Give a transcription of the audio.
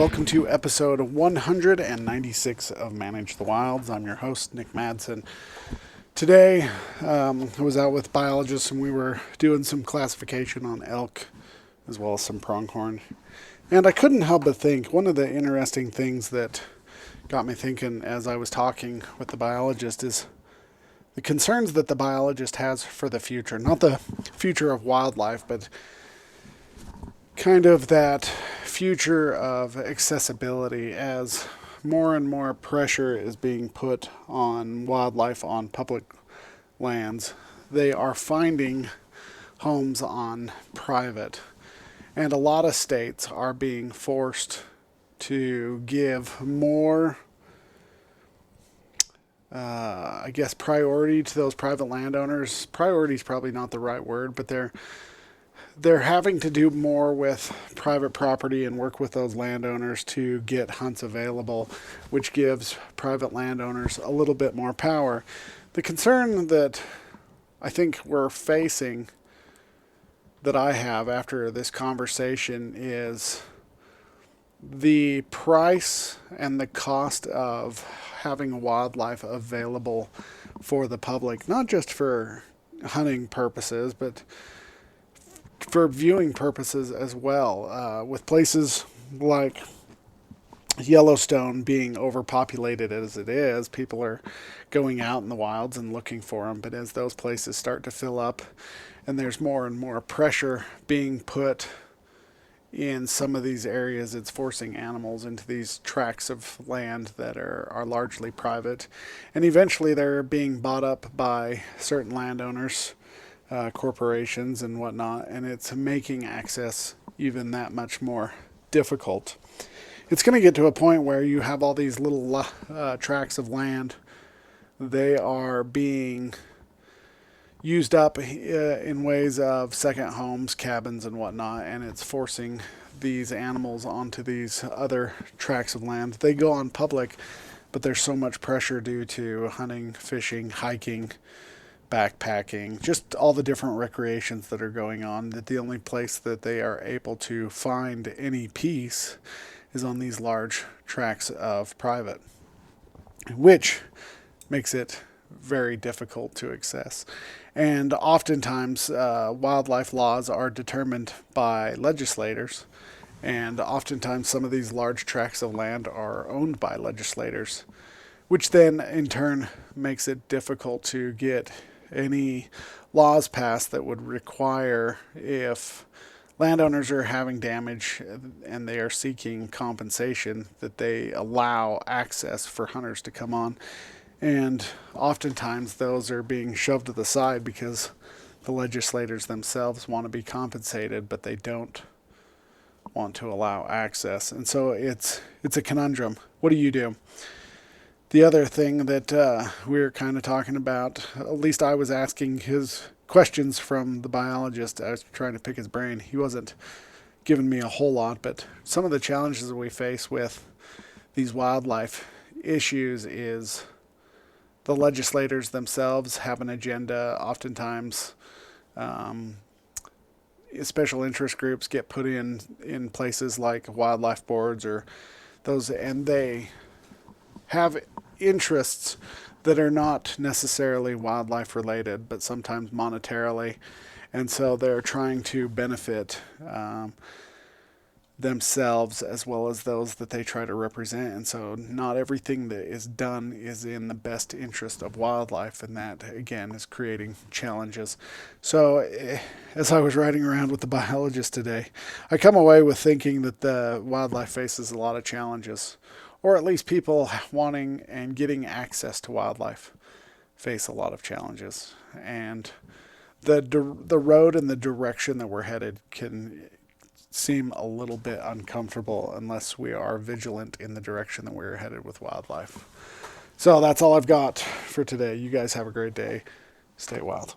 welcome to episode 196 of Manage the Wilds. I'm your host, Nick Madsen. Today, I was out with biologists and we were doing some classification on elk as well as some pronghorn. And I couldn't help but think, one of the interesting things that got me thinking as I was talking with the biologist is the concerns that the biologist has for the future. Not the future of wildlife, but kind of that future of accessibility as more and more pressure is being put on wildlife on public lands. They are finding homes on private, and a lot of states are being forced to give more priority to those private landowners. Priority is probably not the right word, but they're having to do more with private property and work with those landowners to get hunts available, which gives private landowners a little bit more power. The concern that I think we're facing, that I have after this conversation, is the price and the cost of having wildlife available for the public, not just for hunting purposes, but for viewing purposes as well, with places like Yellowstone being overpopulated as it is. People are going out in the wilds and looking for them, but as those places start to fill up and there's more and more pressure being put in some of these areas, it's forcing animals into these tracts of land that are largely private, and eventually they're being bought up by certain landowners, corporations and whatnot, and it's making access even that much more difficult. It's going to get to a point where you have all these little tracts of land. They are being used up in ways of second homes, cabins, and whatnot, and it's forcing these animals onto these other tracts of land. They go on public, but there's so much pressure due to hunting, fishing, hiking, backpacking, just all the different recreations that are going on, that the only place that they are able to find any peace is on these large tracts of private, which makes it very difficult to access. And oftentimes wildlife laws are determined by legislators, and oftentimes some of these large tracts of land are owned by legislators, which then in turn makes it difficult to get any laws passed that would require, if landowners are having damage and they are seeking compensation, that they allow access for hunters to come on. And oftentimes those are being shoved to the side because the legislators themselves want to be compensated, but they don't want to allow access. And so it's a conundrum. What do you do? The other thing that we were kind of talking about, at least I was asking his questions from the biologist. I was trying to pick his brain. He wasn't giving me a whole lot, but some of the challenges that we face with these wildlife issues is the legislators themselves have an agenda. Oftentimes, special interest groups get put in places like wildlife boards or those, and they have interests that are not necessarily wildlife related, but sometimes monetarily, and so they're trying to benefit themselves as well as those that they try to represent. And so not everything that is done is in the best interest of wildlife, and that again is creating challenges. So as I was riding around with the biologist today, I come away with thinking that the wildlife faces a lot of challenges, or at least people wanting and getting access to wildlife face a lot of challenges. And the road and the direction that we're headed can seem a little bit uncomfortable unless we are vigilant in the direction that we're headed with wildlife. So that's all I've got for today. You guys have a great day. Stay wild.